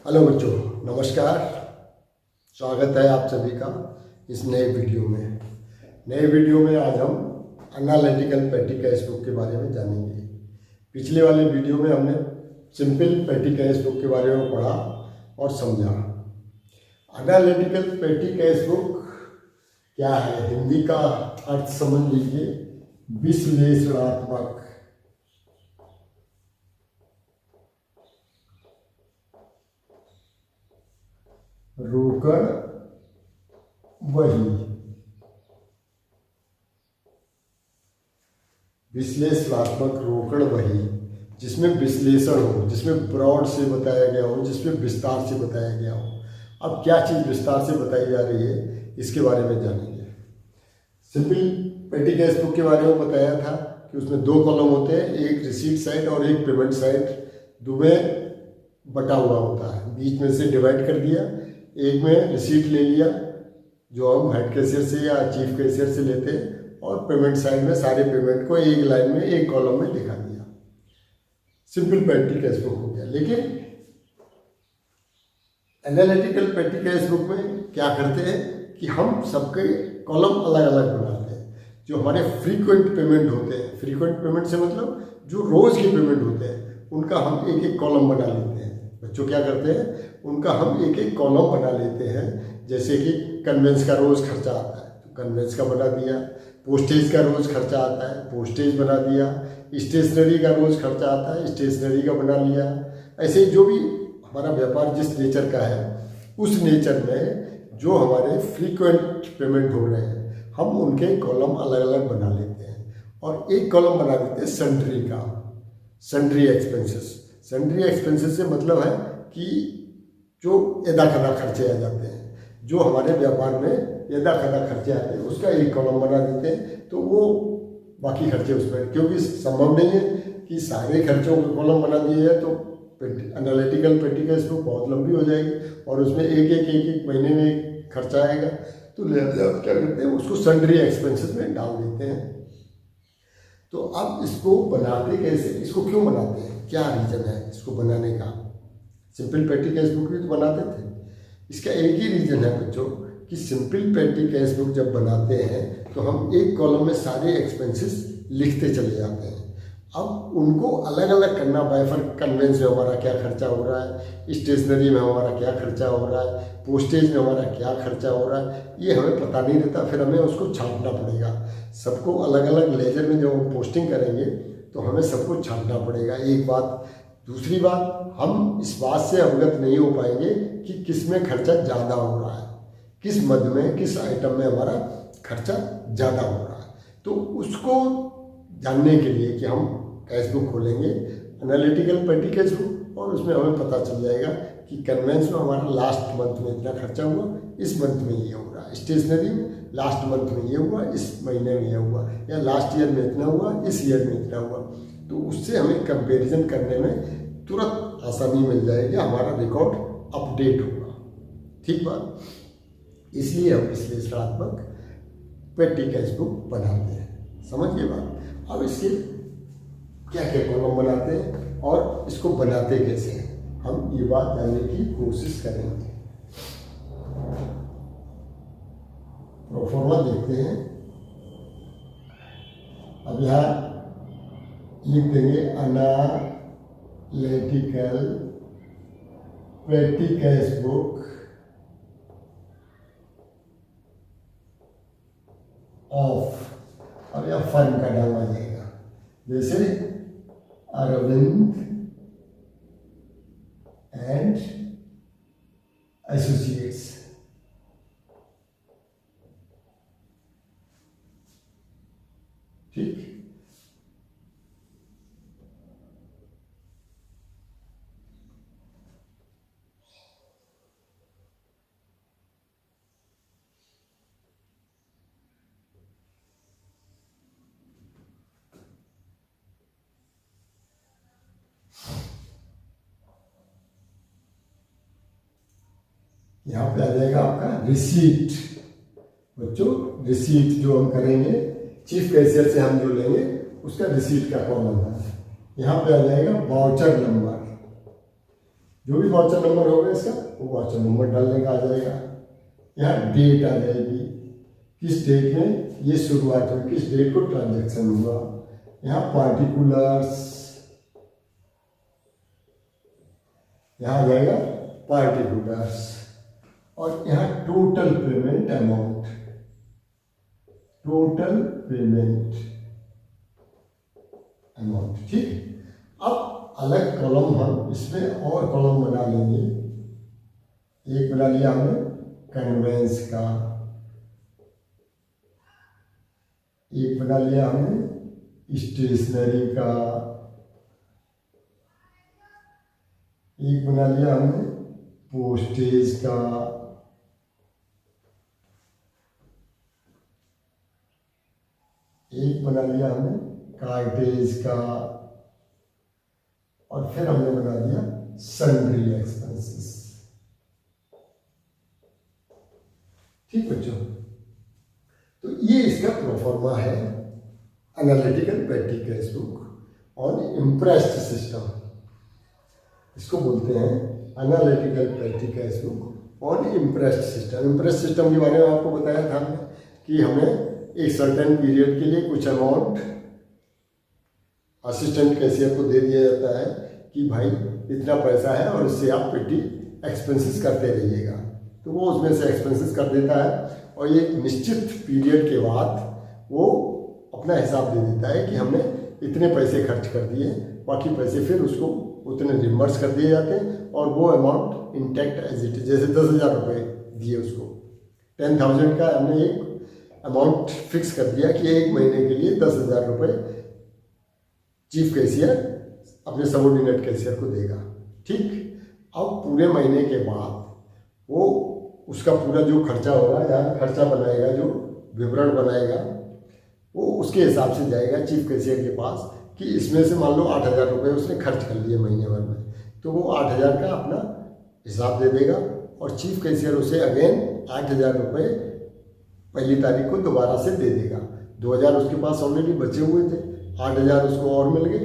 Hello बच्चों, नमस्कार। स्वागत है आप सभी का इस नए वीडियो में। नए वीडियो में आज हम एनालिटिकल पेटी कैश बुक के बारे में जानेंगे। पिछले वाले वीडियो में हमने सिंपल पेटी कैश बुक के बारे में पढ़ा और समझा। एनालिटिकल पेटी कैश बुक क्या है, हिंदी का अर्थ समझ लीजिए विश्लेषणात्मक। रोकड़ वही, विश्लेषणात्मक रोकड़ वही जिसमें विश्लेषण हो, जिसमें ब्रॉड से बताया गया हो, जिसमें विस्तार से बताया गया हो। अब क्या चीज़ विस्तार से बताई जा रही है इसके बारे में जानेंगे। सिंपल पेटी कैश बुक के बारे में बताया था कि उसमें दो कॉलम होते हैं, एक रिसीट साइड और एक पेमेंट साइड। दो में बटा हुआ होता है, बीच में से डिवाइड कर दिया। एक में रिसीट ले लिया जो हम हेड कैशियर से या चीफ कैशियर से लेते हैं, और पेमेंट साइड में सारे पेमेंट को एक लाइन में एक कॉलम में लिखा दिया। सिंपल पेटी कैश बुक हो गया। लेकिन एनालिटिकल पेटी कैश बुक में क्या करते हैं कि हम सबके कॉलम अलग अलग बनाते हैं। जो हमारे फ्रीक्वेंट पेमेंट होते हैं, फ्रीक्वेंट पेमेंट से मतलब जो रोज़ के पेमेंट होते हैं, उनका हम एक एक कॉलम बना लेते हैं। बच्चों क्या करते हैं, उनका हम एक एक कॉलम बना लेते हैं। जैसे कि कन्वेंस का रोज़ खर्चा आता है तो कन्वेंस का बना दिया, पोस्टेज का रोज़ खर्चा आता है पोस्टेज बना दिया, स्टेशनरी का रोज़ खर्चा आता है स्टेशनरी का बना लिया। ऐसे जो भी हमारा व्यापार जिस नेचर का है, उस नेचर में जो हमारे फ्रीक्वेंट पेमेंट हो रहे हैं, हम उनके कॉलम अलग अलग बना लेते हैं। और एक कॉलम बना देते हैं सन्ड्री का, सन्ड्री एक्सपेंसेस। सन्ड्री एक्सपेंसेस से मतलब है कि जो यदा खदा खर्चे आ जाते हैं, जो हमारे व्यापार में यदा खदा खर्चे आते हैं, उसका एक कॉलम बना देते हैं। तो वो बाकी खर्चे उसमें, क्योंकि संभव नहीं है कि सारे खर्चों को कॉलम बना दिए जाए तो एनालिटिकल पेटी कैश बुक बहुत लंबी हो जाएगी और उसमें एक महीने में खर्चा आएगा। तो लिहाजा क्या करते हैं, उसको सन्ड्री एक्सपेंसेस में डाल देते हैं। तो अब इसको बनाते कैसे, इसको क्यों बनाते हैं, क्या रीज़न है इसको बनाने का। सिंपल पेटी कैश बुक भी तो बनाते थे। इसका एक ही रीज़न है बच्चों कि सिंपल पेटी कैश बुक जब बनाते हैं तो हम एक कॉलम में सारे एक्सपेंसेस लिखते चले जाते हैं। अब उनको अलग अलग करना, बाइफर कन्वेंस में हमारा क्या खर्चा हो रहा है, स्टेशनरी में हमारा क्या खर्चा हो रहा है, पोस्टेज में हमारा क्या खर्चा हो रहा है, ये हमें पता नहीं रहता। फिर हमें उसको छांटना पड़ेगा। सबको अलग अलग लेजर में जब हम पोस्टिंग करेंगे तो हमें सबको छांटना पड़ेगा, एक बात। दूसरी बात, हम इस बात से अवगत नहीं हो पाएंगे कि किस में खर्चा ज़्यादा हो रहा है, किस मद में, किस आइटम में हमारा खर्चा ज़्यादा हो रहा है। तो उसको जानने के लिए कि हम कैश बुक खोलेंगे, एनालिटिकल पेटी कैश बुक, और उसमें हमें पता चल जाएगा कि कन्वेंस में हमारा लास्ट मंथ में इतना खर्चा हुआ, इस मंथ में ये हो रहा है, स्टेशनरी में लास्ट मंथ में ये हुआ, इस महीने में ये हुआ, या लास्ट ईयर में इतना हुआ, इस ईयर में इतना हुआ। तो उससे हमें कंपैरिजन करने में तुरंत आसानी मिल जाएगी, हमारा रिकॉर्ड अपडेट होगा। ठीक बात। इसलिए हम विश्लेषणात्मक पेटी कैश बुक बनाते हैं। समझ गए बात। अब इसके क्या क्या कॉलम बनाते हैं और इसको बनाते कैसे हैं, हम ये बात जानने की कोशिश करेंगे। प्रोफॉर्मा देखते हैं। अब यहाँ लिख देंगे एनालिटिकल पेटी कैश बुक ऑफ, अब यह फर्म का नाम आ जाएगा, जैसे अरविंद एंड एसोसिएट्स। ठीक। यहाँ पे आ जाएगा आपका रिसीट। बच्चों रिसीट जो हम करेंगे चीफ कैशियर से हम जो लेंगे उसका रिसीट का कॉलम है। यहाँ पे आ जाएगा वाउचर नंबर। जो भी वाउचर नंबर होगा इसका वो वाउचर नंबर डालने का आ जाएगा। यहाँ डेट आ जाएगी, किस डेट में ये शुरुआत हुई, किस डेट को ट्रांजैक्शन हुआ। यहाँ पार्टिकुलर्स, यहाँ आ जाएगा पार्टिकुलर्स, और यहाँ total payment amount, total payment amount. ठीक है, अब अलग कॉलम हम इसमें और कॉलम बना लेंगे। एक बना लिया हमने कन्वेंस का, एक बना लिया हमने स्टेशनरी का, एक बना लिया हमने पोस्टेज का, एक बना लिया हमने कार्टेज का, और फिर हमने बना दिया सन्ड्री एक्सपेंसेस। ठीक बच्चों, तो ये इसका प्रोफॉर्मा है एनालिटिकल पेटी cash book on impressed system. इसको बोलते हैं एनालिटिकल पेटी cash book on impressed system. Impressed system के बारे में आपको बताया था हमने कि हमें एक सर्टेन पीरियड के लिए कुछ अमाउंट असिस्टेंट कैशियर को दे दिया जाता है कि भाई इतना पैसा है और इससे आप पेटी एक्सपेंसेस करते रहिएगा। तो वो उसमें से एक्सपेंसेस कर देता है और एक निश्चित पीरियड के बाद वो अपना हिसाब दे देता है कि हमने इतने पैसे खर्च कर दिए, बाकी पैसे फिर उसको उतने रिमर्स कर दिए जाते हैं और वो अमाउंट इंटैक्ट एज इट। जैसे 10,000 रुपये दिए उसको, 10,000 का हमने एक अमाउंट फिक्स कर दिया कि एक महीने के लिए 10,000 रुपये चीफ कैशियर अपने सबऑर्डिनेट कैशियर को देगा। ठीक, अब पूरे महीने के बाद वो उसका पूरा जो खर्चा होगा या खर्चा बनाएगा, जो विवरण बनाएगा, वो उसके हिसाब से जाएगा चीफ कैशियर के पास कि इसमें से मान लो 8,000 रुपये उसने खर्च कर लिए महीने भर में, तो वो 8,000 का अपना हिसाब दे देगा और चीफ कैशियर उसे अगेन 8,000 रुपये पहली तारीख को दोबारा से दे देगा। 2,000 उसके पास ऑलरेडी बचे हुए थे, 8,000 उसको और मिल गए,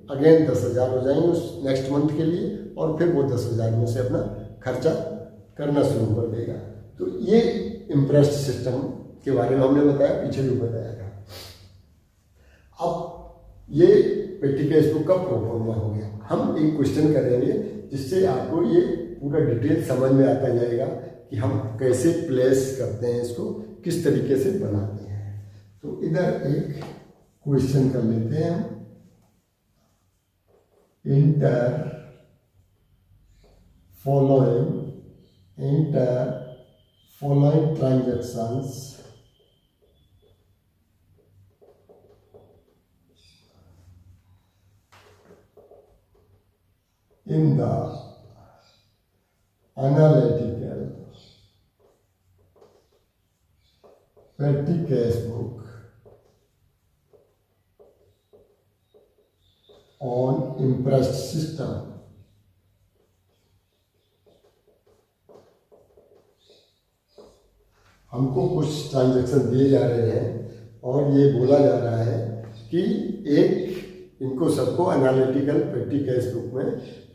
अगेन 10,000 हो जाएंगे उस नेक्स्ट मंथ के लिए, और फिर वो 10,000 में से अपना खर्चा करना शुरू कर देगा। तो ये इम्प्रेस्ड सिस्टम के बारे में हमने बताया, पीछे भी बताया था। अब ये पेटी कैश बुक का प्रोफॉर्मा हो गया। हम एक क्वेश्चन करेंगे जिससे आपको ये पूरा डिटेल समझ में आता जाएगा कि हम कैसे प्लेस करते हैं, इसको किस तरीके से बनाते हैं। तो इधर एक क्वेश्चन कर लेते हैं हम। Inter following transactions in the analytical petty cash book on impressed system। हमको कुछ ट्रांजैक्शन दिए जा रहे हैं और ये बोला जा रहा है कि एक इनको सबको एनालिटिकल पेटी कैश बुक में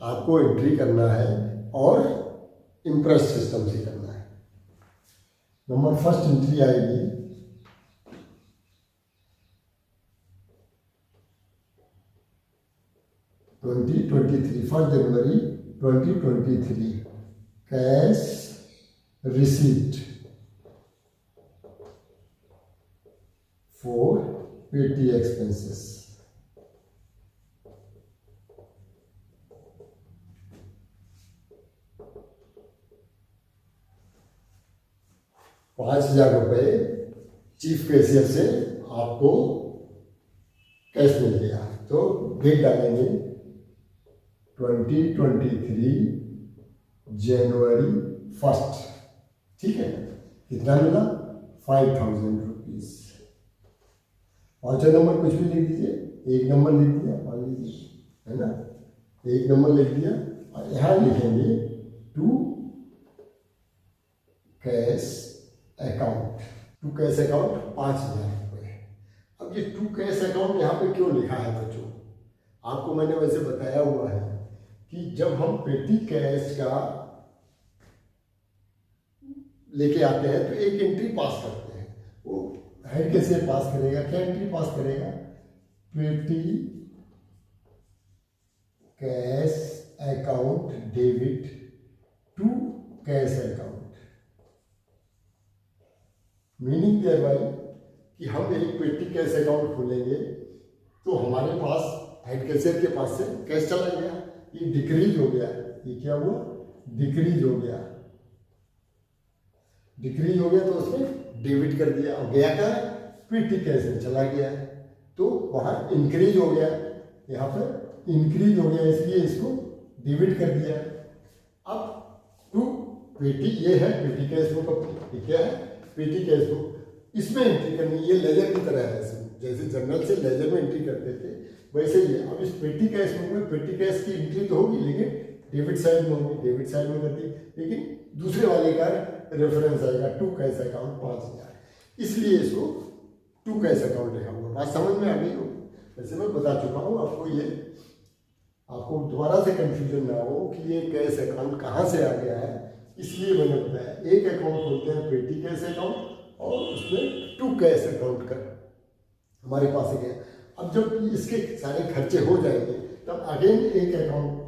आपको एंट्री करना है और इम्प्रेस सिस्टम से करना है। नंबर फर्स्ट एंट्री आएगी 2023 first January 2023 cash receipt for petty expenses। ₹5,000 chief cashier से आपको कैश मिल गया, तो डेट डालेंगे 2023 जनवरी 1। ठीक है, कितना मिला? 5,000 रुपीज। वाउचर नंबर कुछ भी लिख दीजिए, एक नंबर लिख दिया मान लीजिए, है ना, एक नंबर लिख दिया और यहाँ लिखेंगे to cash account. To cash account 5,000 रुपये। अब ये टू कैश अकाउंट यहाँ पे क्यों लिखा है बच्चों? आपको मैंने वैसे बताया हुआ है कि जब हम पेटी कैश का लेके आते हैं तो एक एंट्री पास करते हैं। वो हेड कैसे पास करेगा, क्या एंट्री पास करेगा, petty cash account debit to cash account. Meaning दिया भाई कि हम एक पेटी कैश अकाउंट खोलेंगे तो हमारे पास हेड कैशियर के पास से कैश चला गया, ये डिक्रीज हो गया, ये क्या हुआ, डिक्रीज हो गया। डिक्रीज हो गया तो उसमें डेबिट कर दिया और गया क्या, पेटी कैश में चला गया, तो वहां इंक्रीज हो गया, यहाँ पर इंक्रीज हो गया, इसलिए इसको डेबिट कर दिया। अब टू पेटी, ये है पेटी कैश बुक, ये क्या है, पेटी कैश बुक, इसमें एंट्री करनी, ये लेजर की तरह है, जैसे जर्नल से लेजर में एंट्री करते थे वैसे ही है। अब इस पेटी कैश बुक में पेटी कैश की एंट्री तो होगी लेकिन डेबिट साइड में होगी, डेबिट साइड में करती, लेकिन दूसरे वाले का रेफरेंस आएगा टू कैश अकाउंट 5000, इसलिए इसको टू कैश अकाउंट लिखा हुआ। बात समझ में आ गई हो, वैसे मैं बता चुका हूँ आपको, ये आपको दोबारा से कंफ्यूजन ना हो कि ये कैश अकाउंट कहाँ से आ गया है, इसलिए मैंने बताया। एक अकाउंट खोलते हैं पेटी कैश अकाउंट और उसमें टू कैश अकाउंट का हमारे पास गया। अब जब इसके सारे खर्चे हो जाएंगे तब अगेन एक अकाउंट,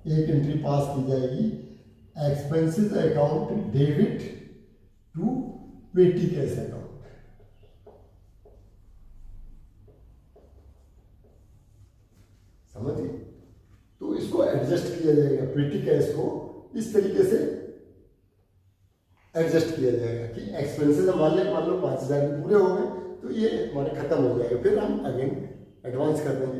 एक एंट्री पास की जाएगी, expenses account debit to petty cash account. समझिए, तो इसको एडजस्ट किया जाएगा, पेटी कैश को इस तरीके से एडजस्ट किया जाएगा कि एक्सपेंसेस मान लो 5000 भी पूरे हो गए तो ये हमारे खत्म हो जाएगा, फिर हम अगेन एडवांस कर देंगे।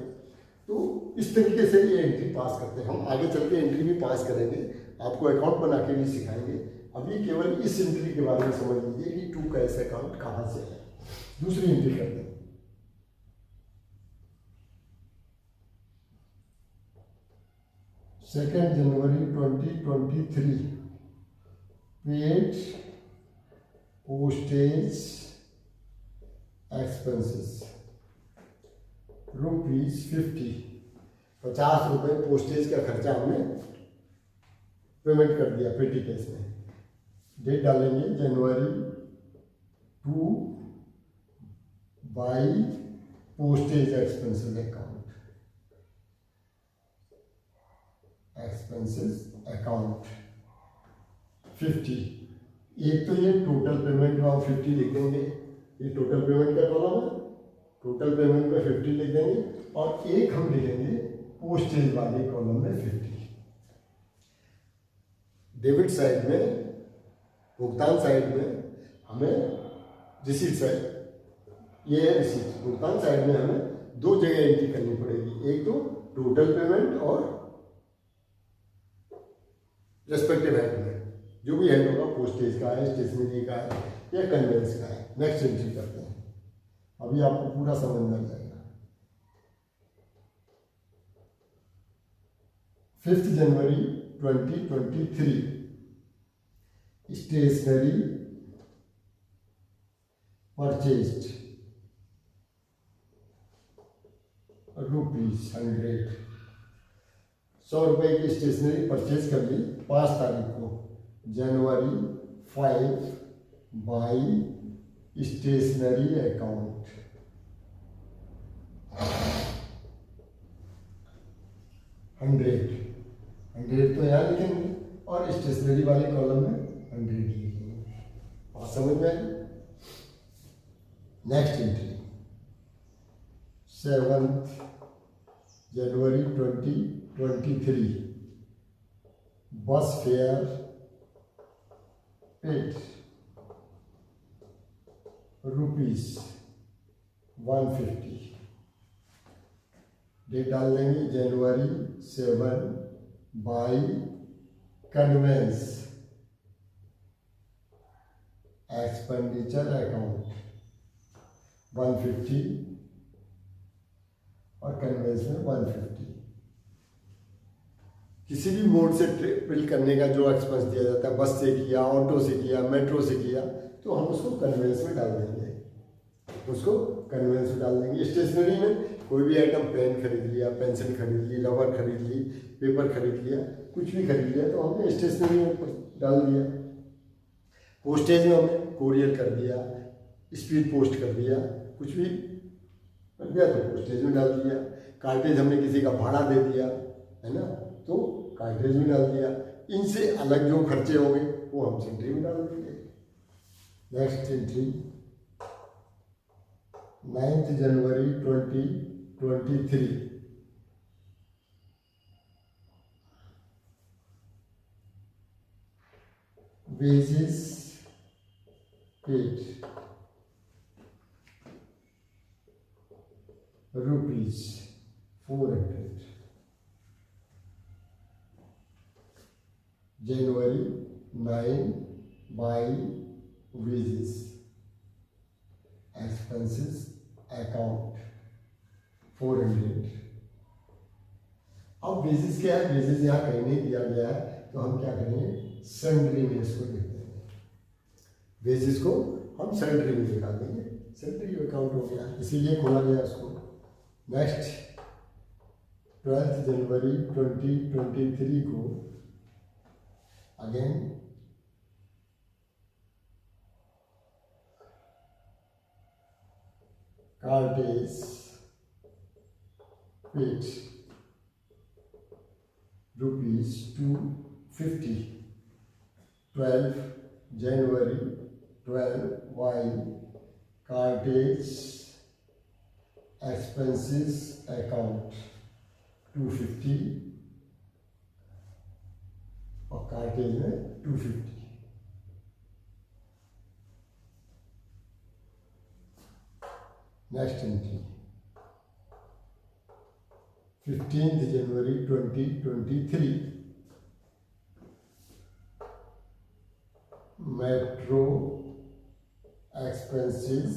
तो इस तरीके से ये एंट्री पास करते हैं। हम आगे चल के एंट्री भी पास करेंगे, आपको अकाउंट बना के भी सिखाएंगे। अभी केवल इस एंट्री के बारे में समझ लीजिए कि टू कैश अकाउंट कहाँ से है। दूसरी एंट्री करते हैं, सेकेंड जनवरी 2023 पेड पोस्टेज एक्सपेंसेस ₹50, 50 रुपये पोस्टेज का खर्चा हमने पेमेंट कर दिया पेटी कैश में। डेट डालेंगे जनवरी 2 by postage expenses account, expenses account 50। एक तो ये टोटल पेमेंट में 50 लिख देंगे, ये टोटल पेमेंट का कॉलम है, टोटल पेमेंट में 50 लिख देंगे और एक हम लिखेंगे पोस्टेज वाले कॉलम में 50। डेबिट साइड में, भुगतान साइड में हमें रिसीट साइड, ये है रिसीट, भुगतान साइड में हमें दो जगह एंट्री करनी पड़ेगी, एक तो टोटल पेमेंट और रेस्पेक्टिव हेड में, जो भी हेड होगा, पोस्टेज का है, स्टेशनरी का है या कन्वेंस का है। नेक्स्ट एंट्री करते हैं, अभी आपको पूरा समझ में आ जाएगा। 5 जनवरी 2023 स्टेशनरी परचेज्ड ₹100, 100 रुपये की स्टेशनरी परचेज कर ली 5 तारीख को, जनवरी 5 बाई स्टेशनरी अकाउंट। 100 तो यहाँ लिखेंगे और स्टेशनरी वाले कॉलम में 100 लिखेंगे। और समझ में आएगी। नेक्स्ट एंट्री 7 जनवरी 2023 बस फेयर पेड ₹150। डेट डाल देंगे जनवरी 7 बाई कन्वेंस एक्सपेंडिचर अकाउंट 150 और कन्वेंस में 150। किसी भी मोड से बिल करने का जो एक्सपेंस दिया जाता है, बस से किया, ऑटो से किया, मेट्रो से किया, तो हम उसको कन्वेंस में डाल देंगे, उसको कन्वेंस में डाल देंगे। स्टेशनरी में कोई भी आइटम, पेन खरीद लिया, पेंसिल खरीद ली, रबर खरीद ली, पेपर खरीद लिया, कुछ भी खरीद लिया तो हमने स्टेशनरी में डाल दिया। पोस्टेज में हमने कोरियर कर दिया, स्पीड पोस्ट कर दिया, कुछ भी कर दिया तो पोस्टेज में डाल दिया। कार्टेज हमने किसी का भाड़ा दे दिया है ना, तो कार्टेज में डाल दिया। इनसे अलग जो खर्चे होंगे वो हम सेंट्री में डाल देंगे। Next entry 9 January 2023, wages paid rupees 400. January 9 by wages, expenses account 400. अब वेजेस क्या है, वेजेस यहाँ कहीं नहीं दिया गया है तो हम क्या करेंगे, सैलरी में इसको लिख देंगे। वेजेस को हम सैलरी में निकाल देंगे, सैलरी अकाउंट हो गया, इसीलिए खोला गया उसको। नेक्स्ट 12 जनवरी 2023 को again cartridge paid rupees 250. 12 January 12 while cartage expenses account 250 और कार्टेज में 250। नेक्स्ट एंट्री 15 जनवरी 2023, metro expenses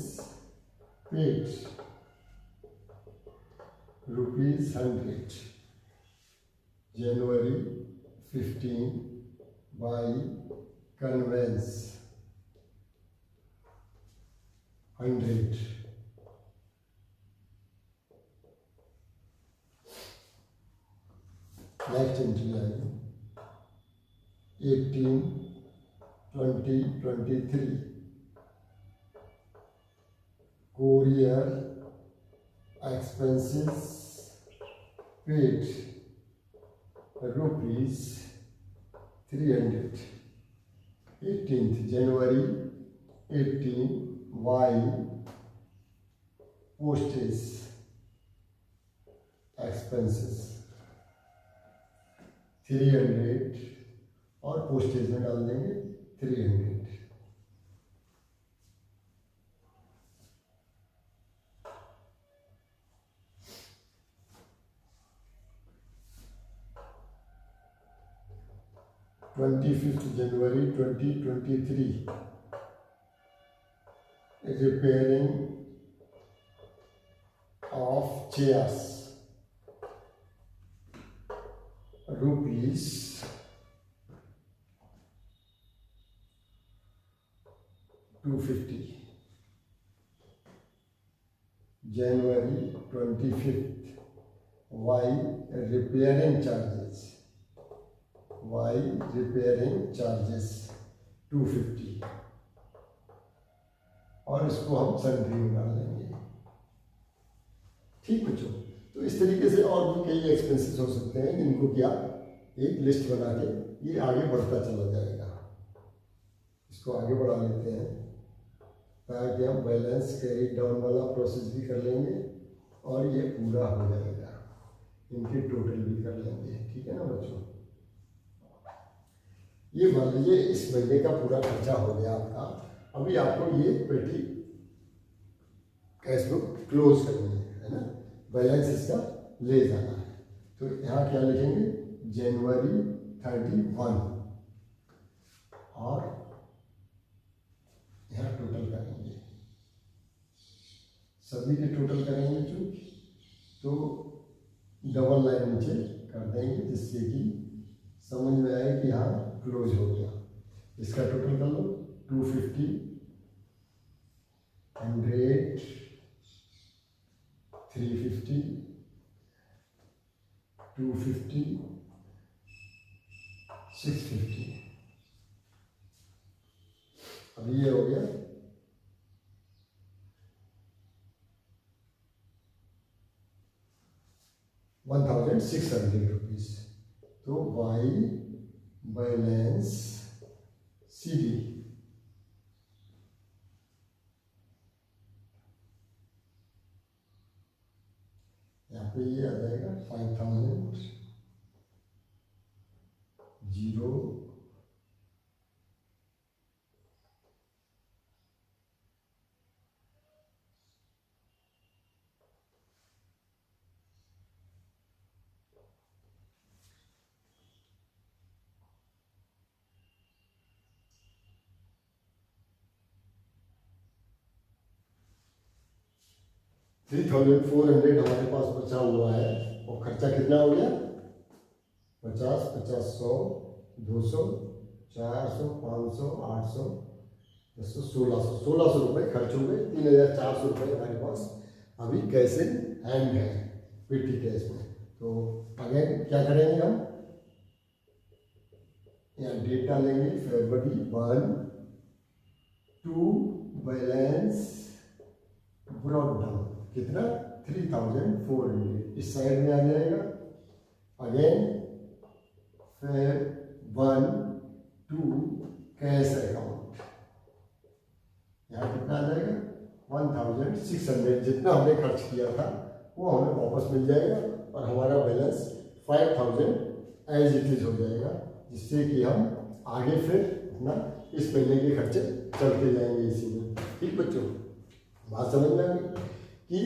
paid ₹100. January 15 by conveyance 100. Next entry आई 18/20/23, कोरियर एक्सपेंसेस पेड रुपीज 300. 18 जनवरी 18 वाई पोस्टेज एक्सपेंसेस 300 और पोस्टेज में डाल देंगे 300. January 2023, repairing of chairs rupees 250. January 25th, why repairing charges 250 और इसको हम सैलरी में डाल देंगे। ठीक बच्चों, तो इस तरीके से और भी कई एक्सपेंसेस हो सकते हैं जिनको क्या एक लिस्ट बना के ये आगे बढ़ता चला जाएगा। इसको आगे बढ़ा लेते हैं ताकि हम बैलेंस कैरी डाउन वाला प्रोसेस भी कर लेंगे और ये पूरा हो जाएगा। इनके टोटल भी कर लेंगे। ठीक है ना बच्चों, ये मान लीजिए इस महीने का पूरा खर्चा हो गया आपका। अभी आपको ये पेटी कैश बुक क्लोज करनी है ना, बैलेंस इसका ले जाना है। तो यहाँ क्या लिखेंगे, जनवरी 31 और यहाँ टोटल करेंगे, सभी के टोटल करेंगे जो, तो डबल लाइन नीचे कर देंगे जिससे कि समझ में आए कि यहाँ क्लोज हो गया। इसका टोटल कर लो 250, 100, 350, 250, 650। अभी ये हो गया 1600 रुपीज। तो बाई बैलेंस CD यहाँ पे ये आ जाएगा 5000 0 3400 हमारे पास बचा हुआ है। और खर्चा कितना हो गया? 50, 50, 100, 200, 400, 500, 800, 1000, 1600 रुपये खर्च हो गए। 3400 रुपये हमारे पास अभी कैश इन हैंड है पेटी कैश में। तो अगेन क्या करेंगे हम? यहाँ डेटा लेंगे फरवरी 1, 2 बैलेंस ब्रॉड डाउन कितना? 3400 इस साइड में आ जाएगा। अगेन फिर 1, 2 कैश अकाउंट यहाँ कितना आ जाएगा? 1600। जितना हमने खर्च किया था वो हमें वापस मिल जाएगा और हमारा बैलेंस 5000 एज इट इज हो जाएगा, जिससे कि हम आगे फिर अपना इस महीने के खर्चे चलते जाएंगे इसी में। ठीक बच्चों, बात समझ में आ गई कि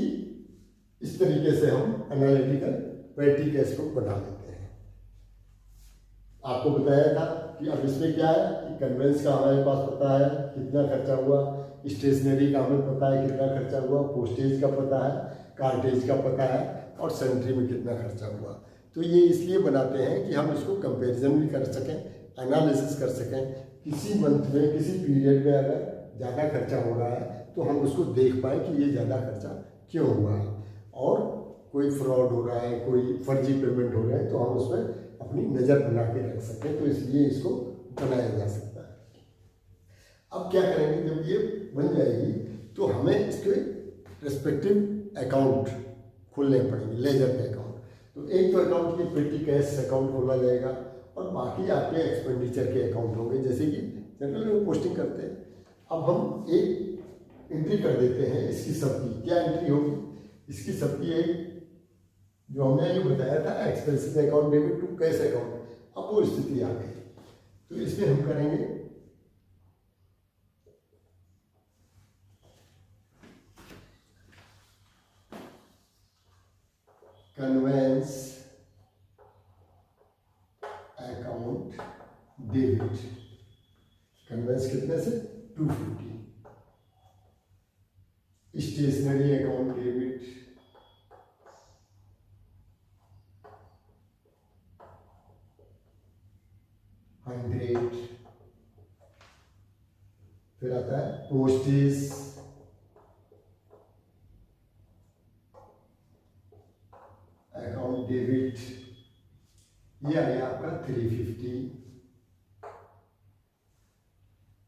इस तरीके से हम एनालिटिकल पेटी कैश बुक बना लेते हैं। आपको बताया था कि अब इसमें क्या है कि कन्वेंस का हमारे पास पता है कितना खर्चा हुआ, स्टेशनरी का हमें पता है कितना खर्चा हुआ, पोस्टेज का पता है, कार्टेज का पता है और सेंट्री में कितना खर्चा हुआ। तो ये इसलिए बनाते हैं कि हम इसको कंपैरिजन भी कर सकें, एनालिसिस कर सकें। किसी मंथ में किसी पीरियड में अगर ज़्यादा खर्चा हो रहा है तो हम उसको देख पाएँ कि ये ज़्यादा खर्चा क्यों हुआ है, और कोई फ्रॉड हो रहा है, कोई फर्जी पेमेंट हो रहा है तो हम उसमें अपनी नज़र बना के रख सकें। तो इसलिए इसको बनाया जा सकता है। अब क्या करेंगे, जब ये बन जाएगी तो हमें इसके रिस्पेक्टिव अकाउंट खोलने पड़ेंगे, लेजर के अकाउंट। तो एक तो अकाउंट की पेटी कैश अकाउंट खोला जाएगा और बाकी आपके एक्सपेंडिचर के अकाउंट होंगे, जैसे कि जनरल में पोस्टिंग करते हैं। अब हम एक एंट्री कर देते हैं इसकी सबकी। क्या एंट्री होगी इसकी सबकी? एक जो हमने ये बताया था expenses account debit to cash account, अब वो स्थिति आ गई। तो इसमें हम करेंगे कन्वेंस अकाउंट डेबिट। कन्वेंस कितने से? 250। Stationery account debit 100। फिर आता है पोस्टेज अकाउंट डेबिट, ये आ गया आपका 350।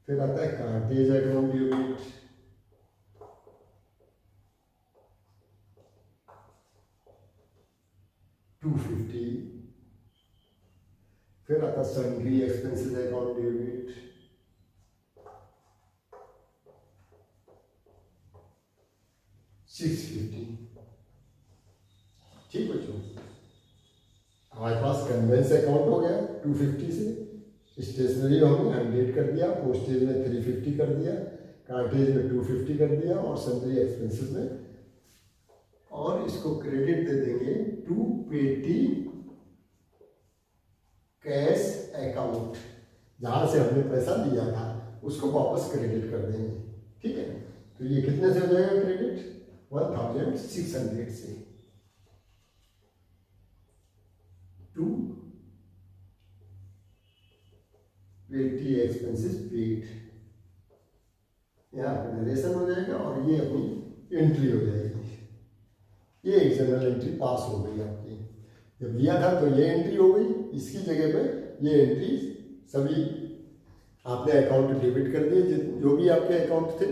फिर आता है कार्टेज अकाउंट डेबिट 250। फिर आता सन्ड्री एक्सपेंसेस अकाउंट डेबिट 650। ठीक बच्चों, हमारे पास कन्वेंस अकाउंट हो गया 250 से, स्टेशनरी हमने 100 कर दिया, पोस्टेज में 350 कर दिया, कार्टेज में 250 कर दिया और सन्ड्री एक्सपेंसेस में, और इसको क्रेडिट दे देंगे टू पेटी कैश अकाउंट। जहां से हमने पैसा लिया था उसको वापस क्रेडिट कर देंगे। ठीक है, तो ये कितने से हो जाएगा क्रेडिट? 1600 से टू पेटी एक्सपेंसेस पेड। यहाँ पे नरेशन हो जाएगा और ये अपनी एंट्री हो जाएगी। ये एक जनरल एंट्री पास हो गई आपकी। जब लिया था तो ये एंट्री हो गई, इसकी जगह पे ये एंट्री सभी आपने अकाउंट डेबिट कर दिए, जो भी आपके अकाउंट थे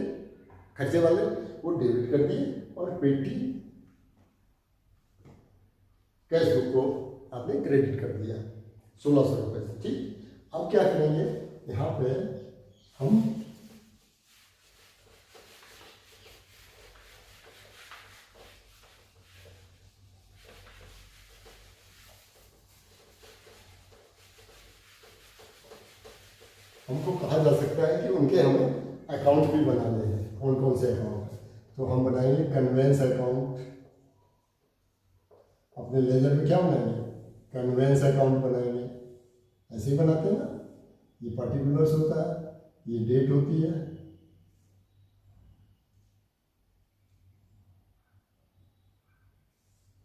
खर्चे वाले वो डेबिट कर दिए, और पेटी कैश बुक को आपने क्रेडिट कर दिया 1600 रुपये से। ठीक, अब क्या करेंगे, यहाँ पे हम हमको कहा जा सकता है कि उनके हमें अकाउंट भी बनाने हैं। कौन कौन से अकाउंट, तो हम बनाएंगे कन्वेंस अकाउंट। अपने लेजर में क्या बनाएंगे, कन्वेंस अकाउंट बनाएंगे। ऐसे ही बनाते हैं ना, ये पर्टिकुलर्स होता है, ये डेट होती है,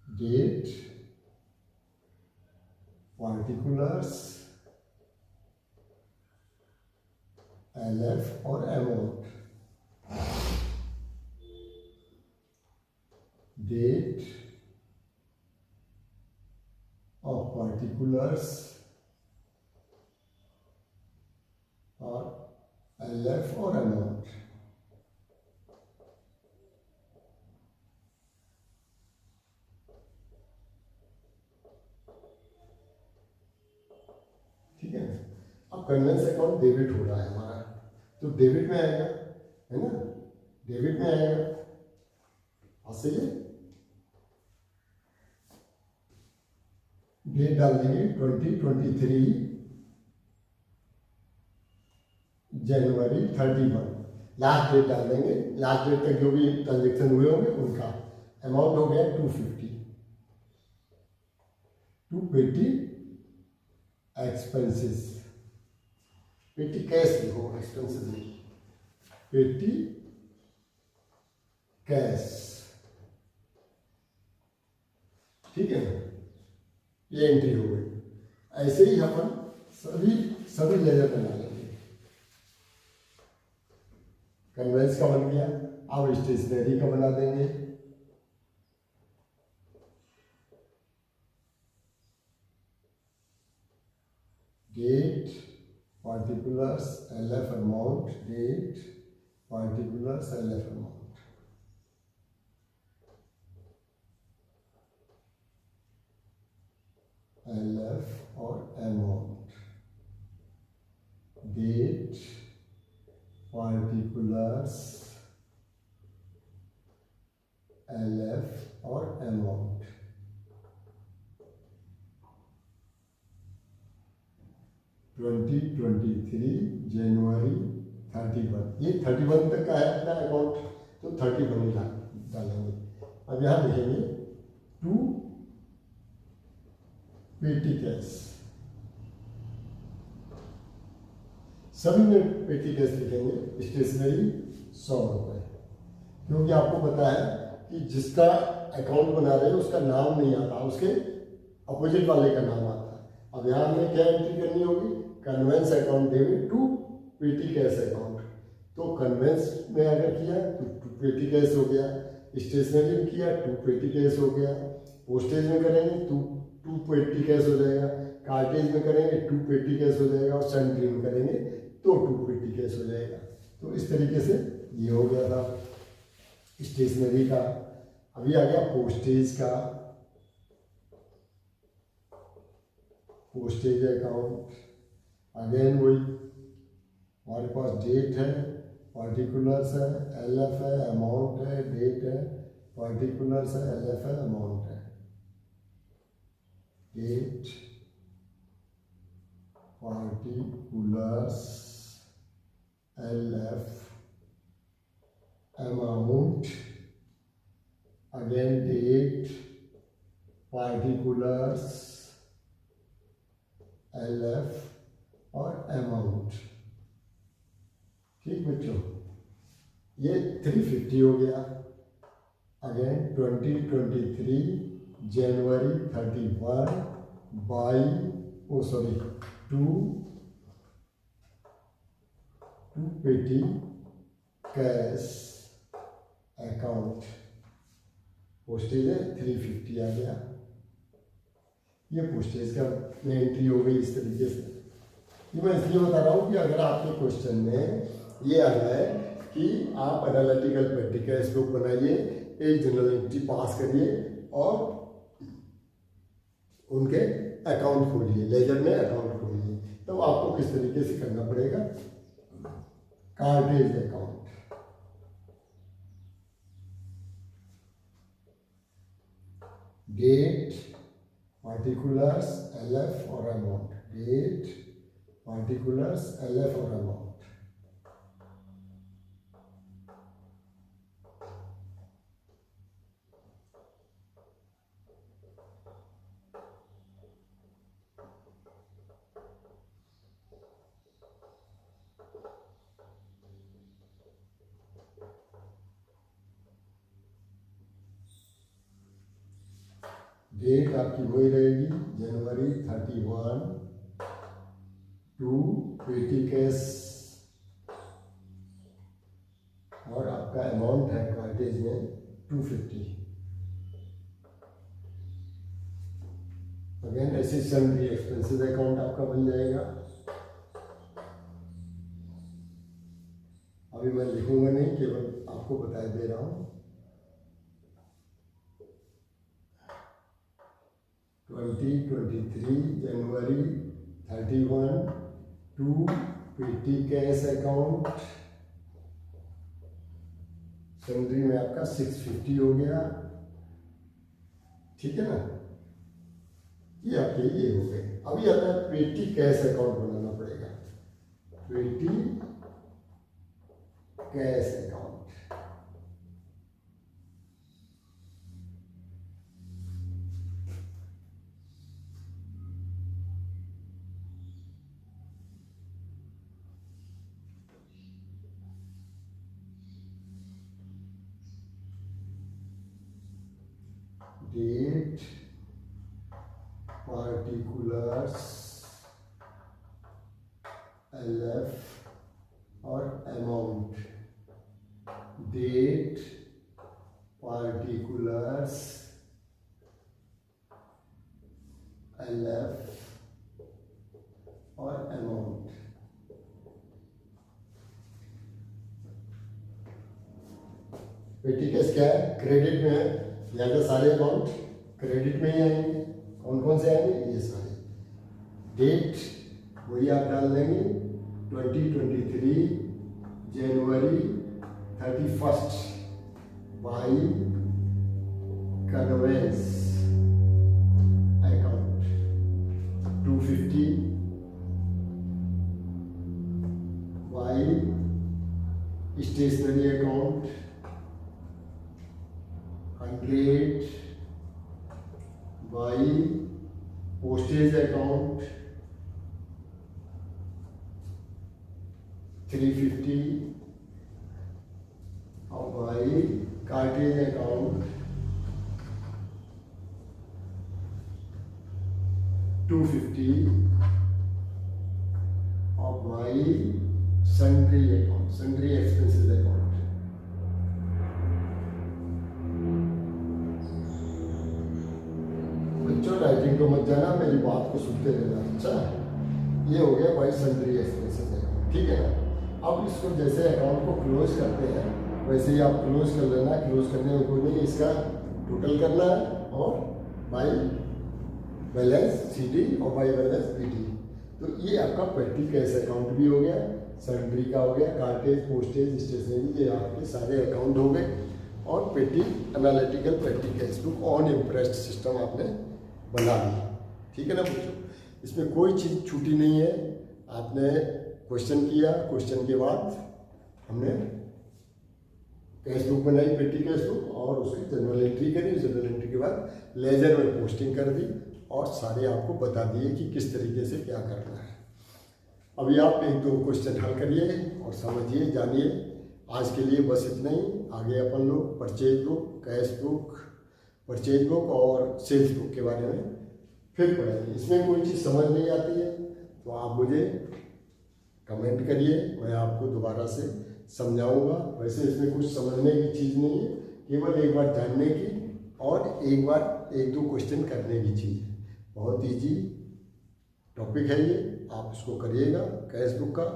डेट, पार्टिकुलर्स, LF और अमाउंट। डेट ऑफ पार्टिकुलर्स और LF और अमाउंट। ठीक है, अब कन्वेंस अकाउंट डेबिट हो रहा है हमारा, तो डेबिट में आएगा, है ना, डेबिट में आएगा। सही है, डेट डाल देंगे 2023 जनवरी 31, लास्ट डेट डाल देंगे। लास्ट डेट तक जो भी ट्रांजेक्शन हुए होंगे उनका अमाउंट हो गया 250। टू पेटी एक्सपेंसेस, पेटी कैश लिखो, एक्सपेंसेस लिखो, पेटी कैश। ठीक है, ये एंट्री हो गई। ऐसे ही अपन सभी लेजर बना लेंगे। कन्वेंस का बन गया, अब स्टेशनरी का बना देंगे। Date, particulars, LF amount, date, particulars, LF amount. LF और अमाउंट, डेट, पार्टिकुलर्स, LF और अमाउंट। ट्वेंटी 23 जनवरी 31, ये 31 तक का है अपना अकाउंट, तो 31 डालेंगे। अब यहाँ लिखेंगे टू पेटी कैश, सभी में पेटी कैश लिखेंगे। स्टेशनरी 100 रुपये, क्योंकि आपको पता है कि जिसका अकाउंट बना रहे हैं उसका नाम नहीं आता, उसके अपोजिट वाले का नाम आता है। अब यहाँ हमें क्या एंट्री करनी होगी, conveyance account debit to petty cash account. तो कन्वेंस में अगर किया तो टू पेटी कैश हो गया, स्टेशनरी में किया टू पेटी कैश हो गया, पोस्टेज में करेंगे टू पेटी कैश हो जाएगा, कार्टेज में करेंगे टू पेटी कैश हो जाएगा, और सेंट्री में करेंगे तो टू पेटी कैश हो जाएगा। तो इस तरीके से ये हो गया था स्टेशनरी का। अभी आ गया पोस्टेज का, पोस्टेज अकाउंट। अगेन वही, हमारे पास डेट है, पार्टिकुलर्स है, LF है, अमाउंट है, डेट है, पार्टिकुलर्स है, LF है, अमाउंट है। Date, particulars, LF, amount. Again date, particulars, LF और अमाउंट। ठीक बच्चों, ये 350 हो गया। अगेन 2023 जनवरी 31 by to petty cash account. Postage है 350 आ गया। ये पोस्टेज का में एंट्री हो गई इस तरीके से। ये मैं इसलिए बता रहा हूँ कि अगर आपके क्वेश्चन में ये आ रहा है कि आप एनालिटिकल पेटी कैश बुक बनाइए, एक जनरल एंट्री पास करिए और उनके अकाउंट खोलिए, लेजर में अकाउंट खोलिए, तो आपको किस तरीके से करना पड़ेगा। Cartage account, date, particulars, LF और अमाउंट, डेट, पार्टिकुलर्स, एलएफ और अमाउंट। डेट आपकी वही रहेगी जनवरी 31 टू पेटी कैश, और आपका अमाउंट है कार्टेज में 250। अगेन ऐसे सन्ड्री एक्सपेंसेस अकाउंट आपका बन जाएगा। अभी मैं लिखूंगा नहीं, केवल आपको बता दे रहा हूं। 2023 जनवरी 31 to petty cash account, salary में आपका 650 हो गया, ठीक है ना। ये आपके ये हो गए। अभी आता है पेटी कैश अकाउंट बनाना पड़ेगा, petty cash account. Date, particulars, LF और अमाउंट, डेट, पार्टिकुलर्स, एलएफ और अमाउंट। पेटी कैश क्या है, क्रेडिट में है, या तो सारे अमाउंट क्रेडिट में ही आएंगे। कौन कौन से आएंगे, ये सारे। डेट वही आप डाल देंगे 2023 जनवरी 31 by conveyance account 250 by stationery account 100 by postage account 350 और बाई कार्टेज अकाउंट 250 और by sundry account, sundry expenses account. बच्चों राइटिंग को मत जाना, मेरी बात को सुनते रहना। अच्छा, ये हो गया भाई सन्ड्री एक्सपेंसेस अकाउंट, ठीक है ना। अब इसको जैसे अकाउंट को क्लोज करते हैं वैसे ही आप क्लोज कर लेना। क्लोज करने में कोई नहीं, इसका टोटल करना है और बाई बैलेंस सीडी और बाई बैलेंस पीटी। तो ये आपका पेटी कैश अकाउंट भी हो गया, सन्ड्री का हो गया, कार्टेज, पोस्टेज, स्टेशनरी, ये आपके सारे अकाउंट हो गए। और पेटी एनालिटिकल पेटी cash book on impressed system आपने बना दी, ठीक है ना बच्चों। इसमें कोई चीज़ छूटी नहीं है। आपने क्वेश्चन किया, क्वेश्चन के बाद हमने कैश बुक बनाई, पेटी कैश बुक, और उसकी जनरल एंट्री करी। जनरल एंट्री के बाद लेजर में पोस्टिंग कर दी और सारे आपको बता दिए कि किस तरीके से क्या करना है। अभी आप एक दो क्वेश्चन हल करिए और समझिए, जानिए। आज के लिए बस इतना ही। आगे अपन लोग purchase book, cash book, purchase book और सेल्स बुक के बारे में फिर पढ़ेंगे। इसमें कोई चीज़ समझ नहीं आती है तो आप मुझे कमेंट करिए, मैं आपको दोबारा से समझाऊंगा। वैसे इसमें कुछ समझने की चीज़ नहीं है, केवल एक बार जानने की और एक बार 1-2 क्वेश्चन करने की चीज़ है। बहुत ईजी टॉपिक है ये, आप इसको करिएगा कैश बुक का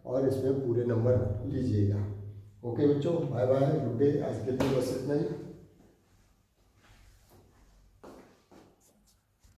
और इसमें पूरे नंबर लीजिएगा। ओके बच्चों, बाय बाय, गुड डे। आज के लिए बस इतना ही।